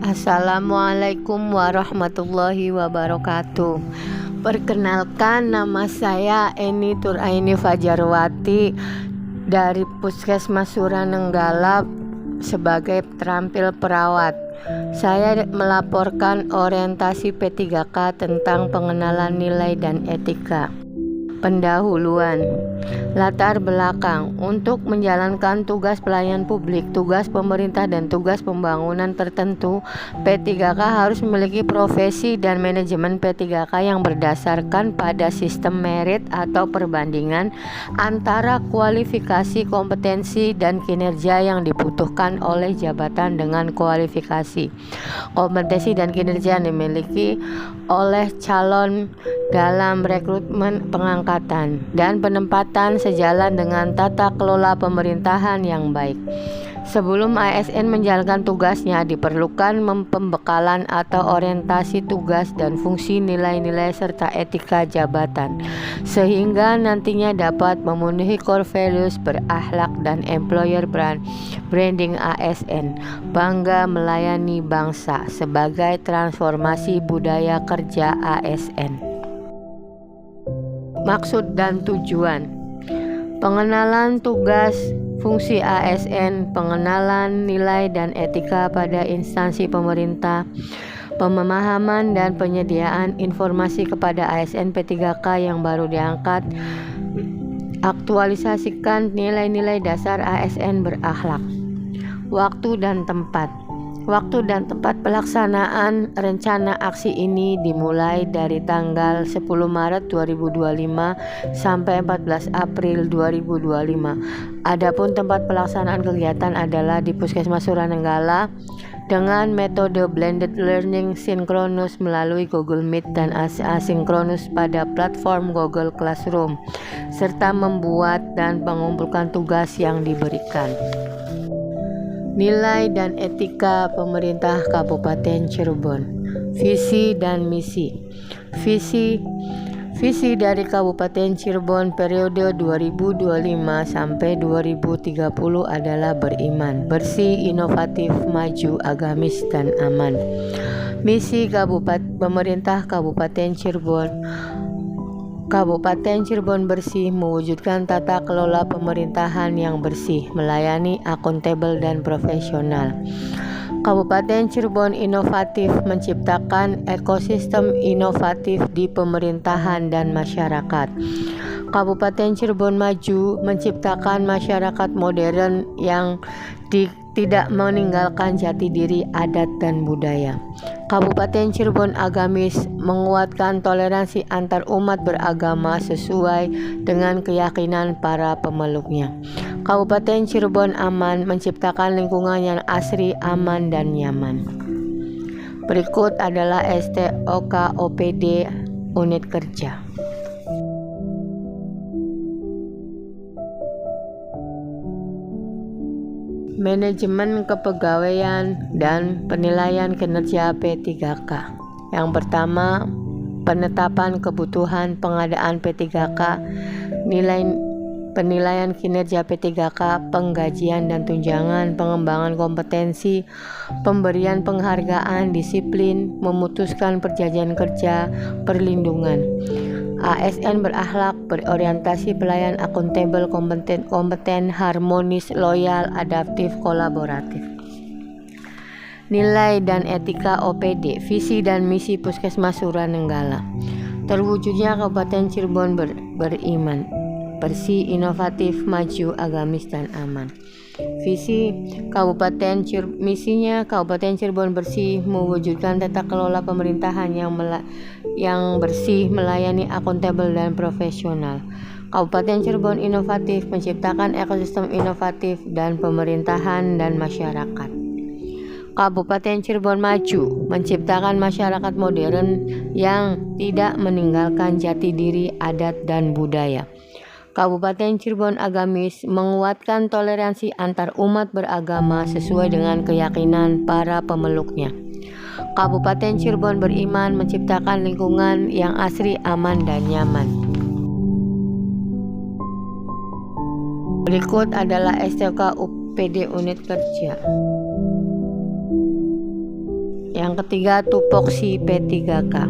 Assalamualaikum warahmatullahi wabarakatuh. Perkenalkan, nama saya Eni Turaini Fajarwati dari Puskesmas Suranenggala sebagai terampil perawat. Saya melaporkan orientasi P3K tentang pengenalan nilai dan etika. Pendahuluan. Latar belakang. Untuk menjalankan tugas pelayanan publik, tugas pemerintah dan tugas pembangunan tertentu, P3K harus memiliki profesi dan manajemen P3K yang berdasarkan pada sistem merit atau perbandingan antara kualifikasi, kompetensi, dan kinerja yang dibutuhkan oleh jabatan dengan kualifikasi, kompetensi, dan kinerja yang dimiliki oleh calon dalam rekrutmen, pengangkatan, dan penempatan sejalan dengan tata kelola pemerintahan yang baik. Sebelum ASN menjalankan tugasnya, diperlukan pembekalan atau orientasi tugas dan fungsi, nilai-nilai serta etika jabatan, sehingga nantinya dapat memenuhi core values berakhlak dan employer branding ASN, bangga melayani bangsa sebagai transformasi budaya kerja ASN. Maksud dan tujuan. Pengenalan tugas fungsi ASN, pengenalan nilai dan etika pada instansi pemerintah, pemahaman dan penyediaan informasi kepada ASN P3K yang baru diangkat, aktualisasikan nilai-nilai dasar ASN berakhlak. Waktu dan tempat. Waktu dan tempat pelaksanaan rencana aksi ini dimulai dari tanggal 10 Maret 2025 sampai 14 April 2025. Adapun tempat pelaksanaan kegiatan adalah di Puskesmas Suranenggala dengan metode blended learning sinkronus melalui Google Meet dan asinkronus pada platform Google Classroom, serta membuat dan mengumpulkan tugas yang diberikan. Nilai dan etika pemerintah Kabupaten Cirebon. Visi dan misi. Visi dari Kabupaten Cirebon periode 2025 sampai 2030 adalah beriman, bersih, inovatif, maju, agamis, dan aman. Misi pemerintah Kabupaten Cirebon. Kabupaten Cirebon bersih, mewujudkan tata kelola pemerintahan yang bersih, melayani, akuntabel, dan profesional. Kabupaten Cirebon inovatif, menciptakan ekosistem inovatif di pemerintahan dan masyarakat. Kabupaten Cirebon maju, menciptakan masyarakat modern yang tidak meninggalkan jati diri, adat, dan budaya. Kabupaten Cirebon agamis, menguatkan toleransi antar umat beragama sesuai dengan keyakinan para pemeluknya. Kabupaten Cirebon aman, menciptakan lingkungan yang asri, aman, dan nyaman. Berikut adalah STOK OPD unit kerja. Manajemen kepegawaian dan penilaian kinerja P3K. Yang pertama, penetapan kebutuhan pengadaan P3K, penilaian kinerja P3K, penggajian dan tunjangan, pengembangan kompetensi, pemberian penghargaan, disiplin, memutuskan perjanjian kerja, perlindungan. ASN berakhlak, berorientasi pelayan, akuntabel, kompeten, harmonis, loyal, adaptif, kolaboratif. Nilai dan etika OPD, visi dan misi Puskesmas Suranenggala. Terwujudnya Kabupaten Cirebon beriman, bersih, inovatif, maju, agamis, dan aman. Misinya Kabupaten Cirebon bersih, mewujudkan tata kelola pemerintahan yang bersih, melayani, akuntabel, dan profesional. Kabupaten Cirebon inovatif, menciptakan ekosistem inovatif dan pemerintahan dan masyarakat. Kabupaten Cirebon maju, menciptakan masyarakat modern yang tidak meninggalkan jati diri, adat, dan budaya. Kabupaten Cirebon agamis, menguatkan toleransi antar umat beragama sesuai dengan keyakinan para pemeluknya. Kabupaten Cirebon beriman, menciptakan lingkungan yang asri, aman, dan nyaman. Berikut adalah STOK UPD unit kerja. Yang ketiga, tupoksi P3K.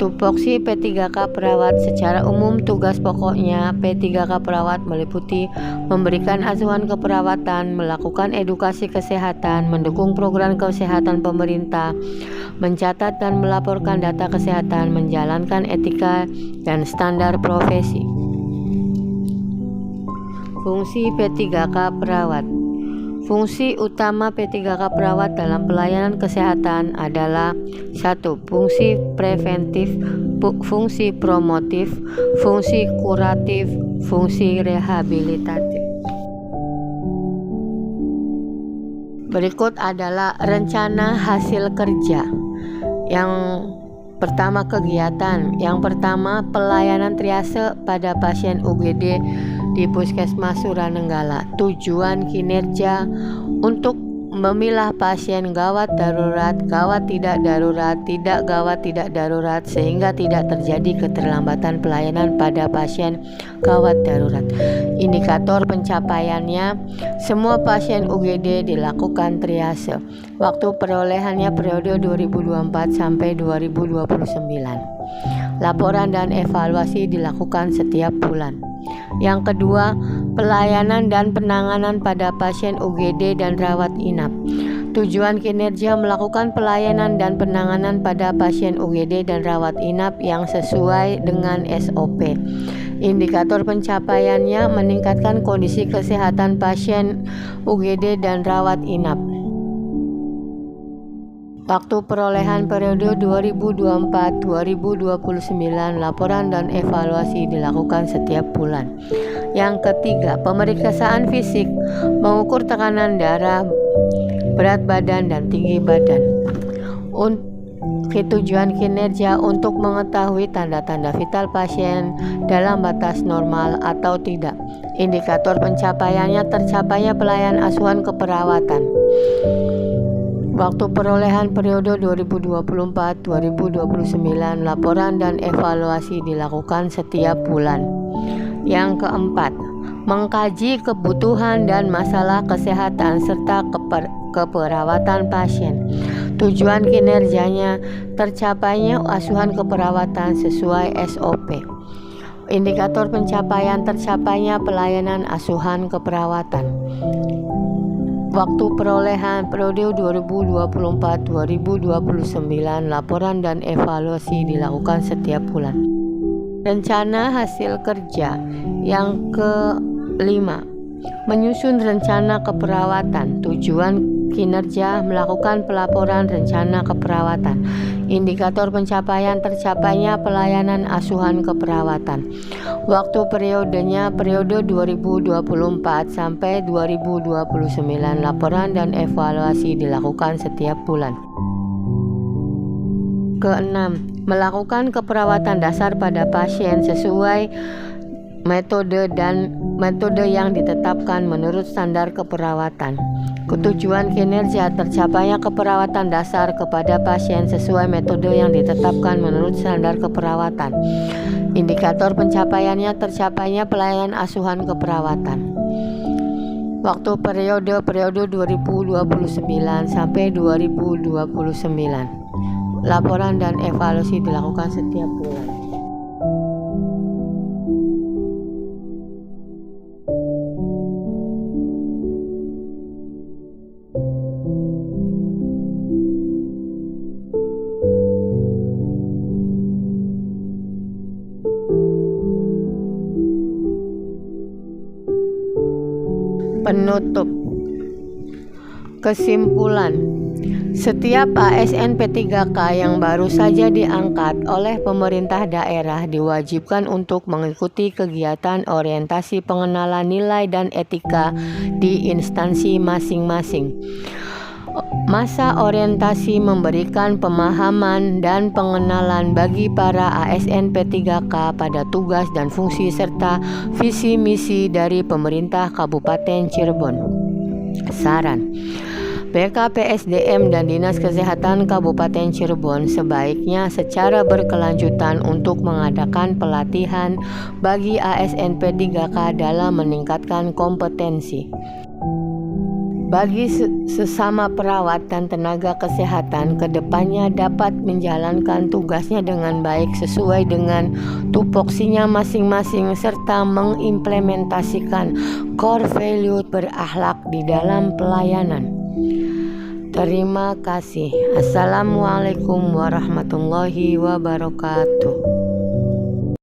Tupoksi P3K perawat. Secara umum tugas pokoknya P3K perawat meliputi memberikan asuhan keperawatan, melakukan edukasi kesehatan, mendukung program kesehatan pemerintah, mencatat dan melaporkan data kesehatan, menjalankan etika dan standar profesi. Fungsi P3K perawat. Fungsi utama P3K perawat dalam pelayanan kesehatan adalah 1. Fungsi preventif, fungsi promotif, fungsi kuratif, fungsi rehabilitatif. Berikut adalah rencana hasil kerja. Yang pertama, kegiatan. Yang pertama, pelayanan triase pada pasien UGD di Puskesmas Suranenggala. Tujuan kinerja untuk memilah pasien gawat darurat, gawat tidak darurat, tidak gawat tidak darurat, sehingga tidak terjadi keterlambatan pelayanan pada pasien gawat darurat. Indikator pencapaiannya, semua pasien UGD dilakukan triase. Waktu perolehannya periode 2024 sampai 2029. Laporan dan evaluasi dilakukan setiap bulan. Yang kedua, pelayanan dan penanganan pada pasien UGD dan rawat inap. Tujuan kinerja melakukan pelayanan dan penanganan pada pasien UGD dan rawat inap yang sesuai dengan SOP. Indikator pencapaiannya meningkatkan kondisi kesehatan pasien UGD dan rawat inap. Waktu perolehan periode 2024-2029, laporan dan evaluasi dilakukan setiap bulan. Yang ketiga, pemeriksaan fisik, mengukur tekanan darah, berat badan, dan tinggi badan. Tujuan kinerja untuk mengetahui tanda-tanda vital pasien dalam batas normal atau tidak. Indikator pencapaiannya tercapainya pelayanan asuhan keperawatan. Waktu perolehan periode 2024-2029, laporan dan evaluasi dilakukan setiap bulan. Yang keempat, mengkaji kebutuhan dan masalah kesehatan serta keperawatan pasien. Tujuan kinerjanya tercapainya asuhan keperawatan sesuai SOP. Indikator pencapaian tercapainya pelayanan asuhan keperawatan. Waktu perolehan periode 2024-2029, laporan dan evaluasi dilakukan setiap bulan. Rencana hasil kerja. Yang kelima, menyusun rencana keperawatan. Tujuan kinerja melakukan pelaporan rencana keperawatan. Indikator pencapaian tercapainya pelayanan asuhan keperawatan. Waktu periodenya periode 2024 sampai 2029, laporan dan evaluasi dilakukan setiap bulan. Keenam, melakukan keperawatan dasar pada pasien sesuai metode yang ditetapkan menurut standar keperawatan. Tujuan kinerja tercapainya keperawatan dasar kepada pasien sesuai metode yang ditetapkan menurut standar keperawatan. Indikator pencapaiannya tercapainya pelayanan asuhan keperawatan. Waktu periode 2029 sampai 2029. Laporan dan evaluasi dilakukan setiap bulan. Penutup. Kesimpulan, setiap ASN P3K yang baru saja diangkat oleh pemerintah daerah diwajibkan untuk mengikuti kegiatan orientasi pengenalan nilai dan etika di instansi masing-masing. Masa orientasi memberikan pemahaman dan pengenalan bagi para ASN P3K pada tugas dan fungsi serta visi misi dari pemerintah Kabupaten Cirebon. Saran, BKPSDM dan Dinas Kesehatan Kabupaten Cirebon sebaiknya secara berkelanjutan untuk mengadakan pelatihan bagi ASN P3K dalam meningkatkan kompetensi bagi sesama perawat dan tenaga kesehatan kedepannya dapat menjalankan tugasnya dengan baik sesuai dengan tupoksinya masing-masing serta mengimplementasikan core value berakhlak di dalam pelayanan. Terima kasih. Assalamualaikum warahmatullahi wabarakatuh.